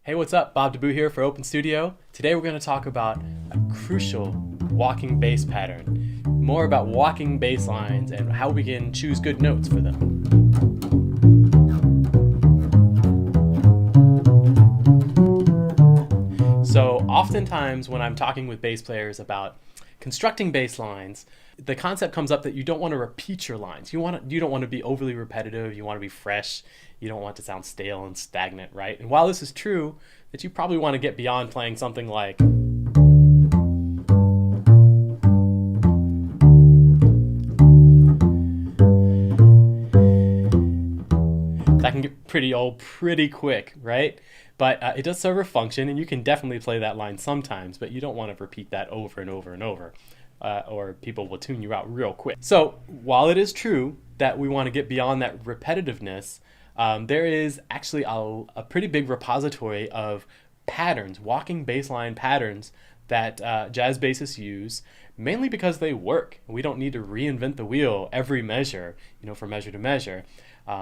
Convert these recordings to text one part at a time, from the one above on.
Hey, what's up? Bob DeBoo here for Open Studio. Today we're going to talk about a crucial walking bass pattern, more about walking bass lines and how we can choose good notes for them. So oftentimes when I'm talking with bass players about constructing bass lines, the concept comes up that you don't want to repeat your lines. You don't want to be overly repetitive. You want to be fresh. You don't want to sound stale and stagnant, right? And while this is true, that you probably want to get beyond playing something like that can get pretty old pretty quick, right? But it does serve a function, and you can definitely play that line sometimes, but you don't want to repeat that over and over and over, or people will tune you out real quick. So while it is true that we want to get beyond that repetitiveness, there is actually a pretty big repository of patterns, walking bass line patterns that jazz bassists use, mainly because they work. We don't need to reinvent the wheel every measure, from measure to measure.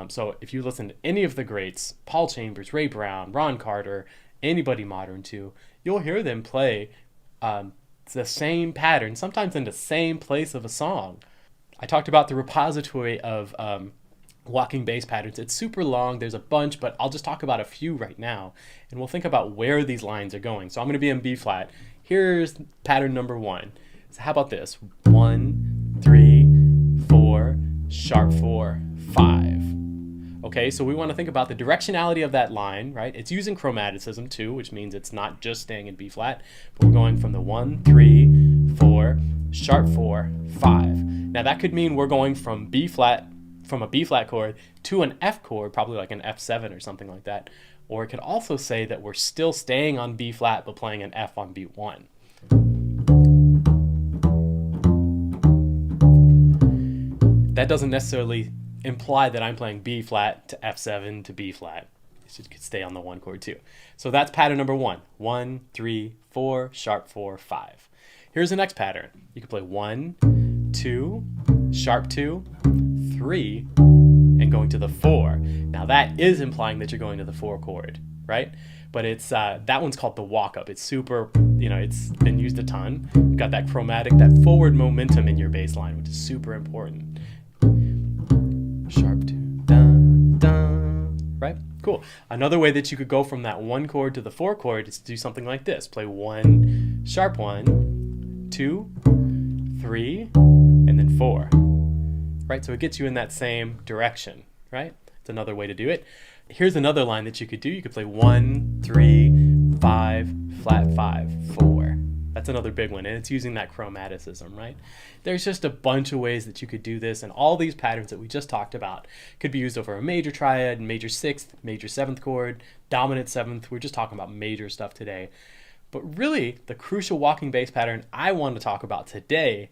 So if you listen to any of the greats, Paul Chambers, Ray Brown, Ron Carter, anybody modern too, you'll hear them play the same pattern, sometimes in the same place of a song. I talked about the repository of walking bass patterns. It's super long, there's a bunch, but I'll just talk about a few right now, and we'll think about where these lines are going. So I'm going to be in B flat. Here's pattern number 1. So how about this? 1, 3, 4, sharp 4, 5. Okay, so we want to think about the directionality of that line, right? It's using chromaticism too, which means it's not just staying in B flat, but we're going from the 1, 3, 4, sharp 4, 5. Now that could mean we're going from a B flat chord to an F chord, probably like an F7 or something like that. Or it could also say that we're still staying on B flat but playing an F on B1. That doesn't necessarily imply that I'm playing B flat to F7 to B flat. It could stay on the 1 chord too. So that's pattern number 1. 1, 3, 4, sharp 4, 5. Here's the next pattern. You could play 1, 2, sharp 2, 3, and going to the 4. Now that is implying that you're going to the 4 chord, right? But it's that one's called the walk-up. It's super, it's been used a ton. You've got that chromatic, that forward momentum in your bass line, which is super important. Sharp 2, dun, dun, right? Cool. Another way that you could go from that 1 chord to the 4 chord is to do something like this. Play 1, sharp 1, 2, 3, and then 4. Right, so it gets you in that same direction, right? It's another way to do it. Here's another line that you could do. You could play 1, 3, 5, flat 5, 4. That's another big one, and it's using that chromaticism, right? There's just a bunch of ways that you could do this, and all these patterns that we just talked about could be used over a major triad, major 6th, major 7th chord, dominant 7th. We're just talking about major stuff today. But really, the crucial walking bass pattern I want to talk about today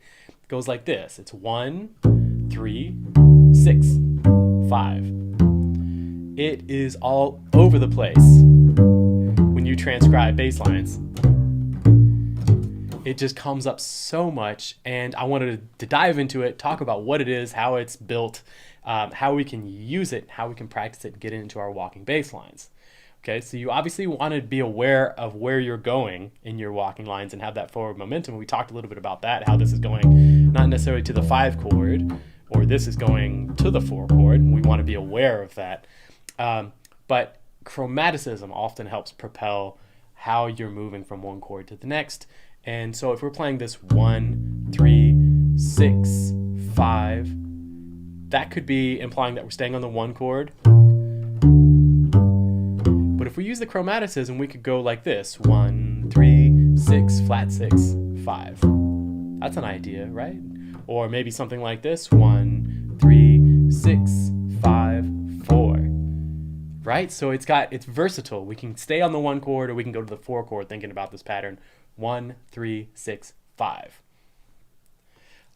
goes like this. It's 1, 3, 6, 5. It is all over the place when you transcribe bass lines. It just comes up so much, and I wanted to dive into it, talk about what it is, how it's built, how we can use it, how we can practice it and get it into our walking bass lines. Okay, so you obviously want to be aware of where you're going in your walking lines and have that forward momentum. We talked a little bit about that, how this is going not necessarily to the 5 chord, or this is going to the 4 chord, and we want to be aware of that. But chromaticism often helps propel how you're moving from 1 chord to the next. And so if we're playing this 1, 3, 6, 5, that could be implying that we're staying on the 1 chord. But if we use the chromaticism, we could go like this: 1, 3, 6, flat 6, 5. That's an idea, right? Or maybe something like this: 1, 3, 6, 5, 4. Right? So it's versatile. We can stay on the 1 chord, or we can go to the 4 chord thinking about this pattern. 1, 3, 6, 5.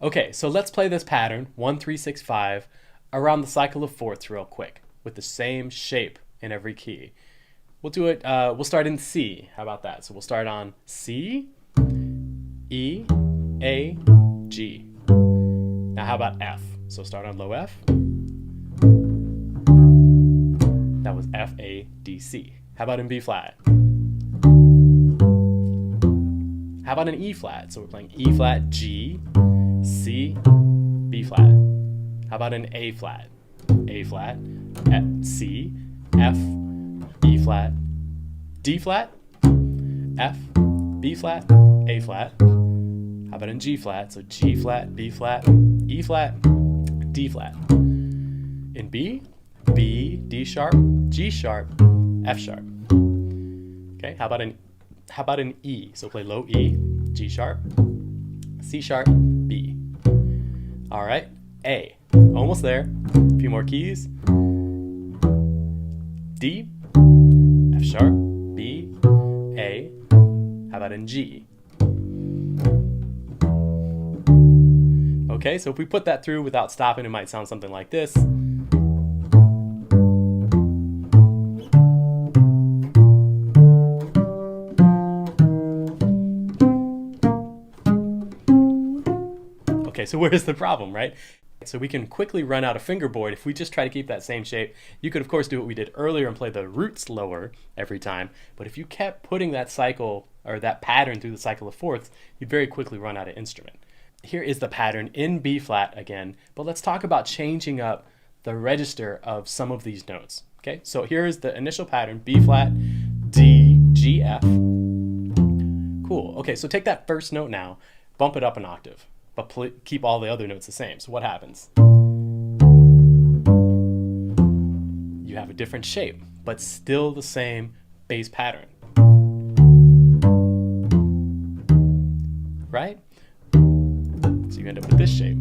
Okay, so let's play this pattern, 1, 3, 6, 5, around the cycle of fourths real quick, with the same shape in every key. We'll do it, we'll start in C. How about that? So we'll start on C, E, A, G. Now how about F? So start on low F. That was F, A, D, C. How about in B flat? How about an E flat? So we're playing E flat, G, C, B flat. How about an A flat? A flat, F, C, F, E flat, D flat, F, B flat, A flat. How about in G flat? So G flat, B flat, E flat, D flat. In B, B, D sharp, G sharp, F sharp. Okay, how about an E? So play low E, G sharp, C sharp, B. All right, A, almost there. A few more keys. D, F sharp, B, A. How about in G? Okay, so if we put that through without stopping, it might sound something like this. Okay, so where's the problem, right? So we can quickly run out of fingerboard if we just try to keep that same shape. You could, of course, do what we did earlier and play the roots lower every time. But if you kept putting that cycle or that pattern through the cycle of fourths, you'd very quickly run out of instrument. Here is the pattern in B flat again, but let's talk about changing up the register of some of these notes. Okay, so here is the initial pattern, B flat, D, G, F. Cool. Okay, so take that first note now, bump it up an octave, but keep all the other notes the same. So what happens? You have a different shape, but still the same bass pattern. Right? So you end up with this shape,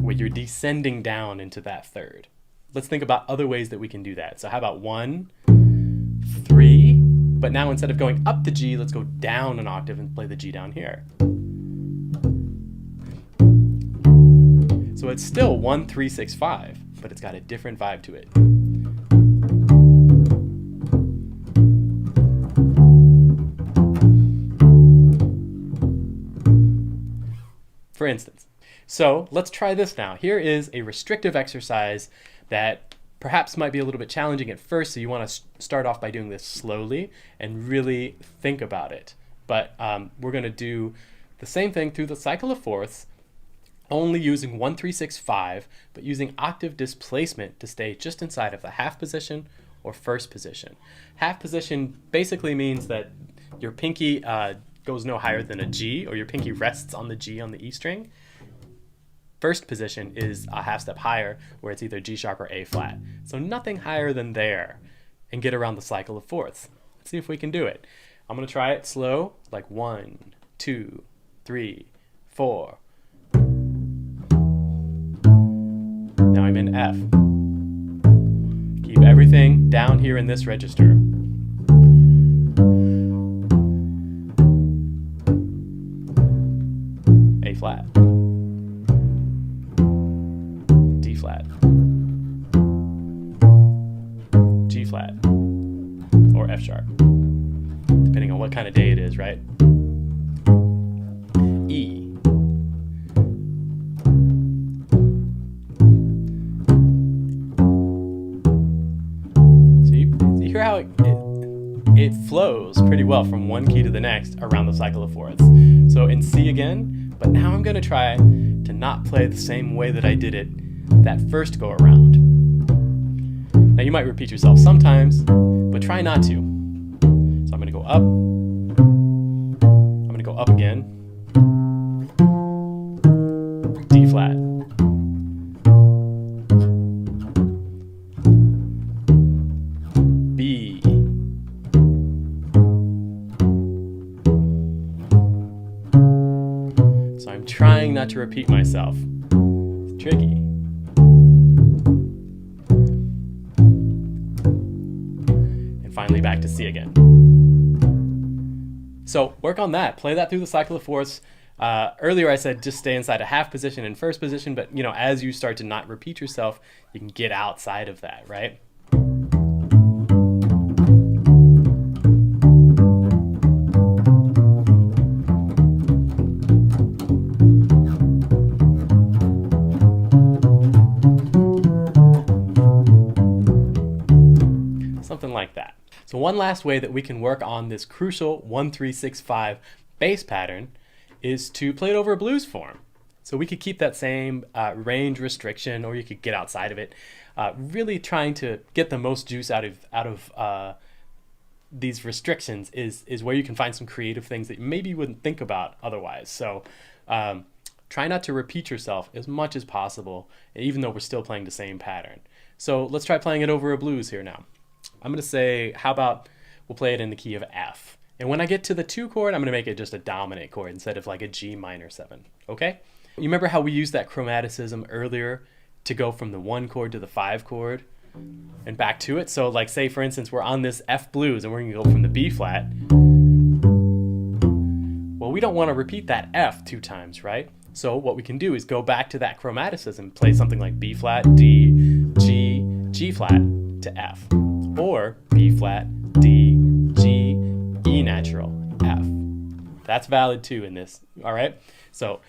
where you're descending down into that third. Let's think about other ways that we can do that. So how about 1, 3, but now instead of going up the G, let's go down an octave and play the G down here. So it's still 1, 3, 6, 5, but it's got a different vibe to it. For instance. So let's try this now. Here is a restrictive exercise that perhaps might be a little bit challenging at first, so you want to start off by doing this slowly and really think about it. But we're going to do the same thing through the cycle of fourths, only using 1, 3, 6, 5, but using octave displacement to stay just inside of the half position or first position. Half position basically means that your pinky goes no higher than a G, or your pinky rests on the G on the E string. First position is a half step higher, where it's either G sharp or A flat. So nothing higher than there, and get around the cycle of fourths. Let's see if we can do it. I'm going to try it slow, like 1, 2, 3, 4. Now I'm in F. Keep everything down here in this register. A flat, D flat, G flat, or F sharp, depending on what kind of day it is, right? E. So you hear how it flows pretty well from one key to the next around the cycle of fourths. So in C again, but now I'm going to try to not play the same way that I did it that first go around. Now you might repeat yourself sometimes, but try not to. So I'm going to go up. I'm going to go up again. D flat. B. So I'm trying not to repeat myself. It's tricky. And finally back to C again. So work on that. Play that through the cycle of fourths. Earlier I said just stay inside a half position and first position, but as you start to not repeat yourself, you can get outside of that, right? Something like that. So one last way that we can work on this crucial 1-3-6-5 bass pattern is to play it over a blues form. So we could keep that same range restriction, or you could get outside of it. Really trying to get the most juice out of these restrictions is where you can find some creative things that maybe you wouldn't think about otherwise. So try not to repeat yourself as much as possible, even though we're still playing the same pattern. So let's try playing it over a blues here now. I'm going to say, how about we'll play it in the key of F. And when I get to the 2 chord, I'm going to make it just a dominant chord instead of like a G minor 7. Okay? You remember how we used that chromaticism earlier to go from the 1 chord to the 5 chord and back to it? So like, say for instance, we're on this F blues and we're going to go from the B flat. Well, we don't want to repeat that F 2 times, right? So what we can do is go back to that chromaticism, play something like B flat, D, G, G flat to F, or B flat, D, G, E natural, F. That's valid too in this, all right? So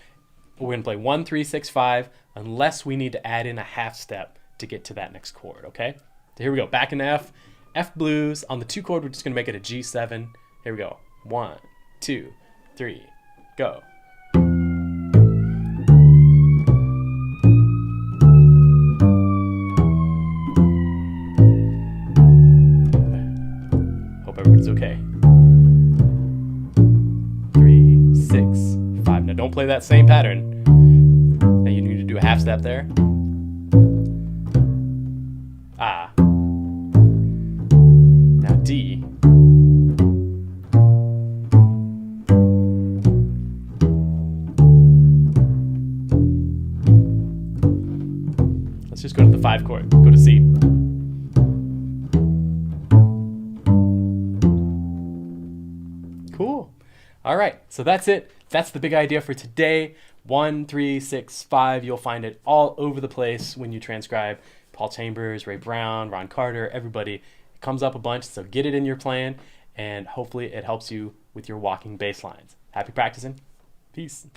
we're going to play 1-3-6-5 unless we need to add in a half step to get to that next chord, okay? So here we go, back in F, F blues. On the 2 chord, we're just going to make it a G7. Here we go, 1, 2, 3, go. Hope everybody's okay. 3, 6, 5. Now don't play that same pattern. Now you need to do a half step there. Ah. Now D. Let's just go to the 5 chord. Go to C. Cool. All right, so that's it. That's the big idea for today. 1-3-6-5. You'll find it all over the place when you transcribe. Paul Chambers, Ray Brown, Ron Carter, everybody. It comes up a bunch, so get it in your plan, and hopefully it helps you with your walking bass lines. Happy practicing. Peace.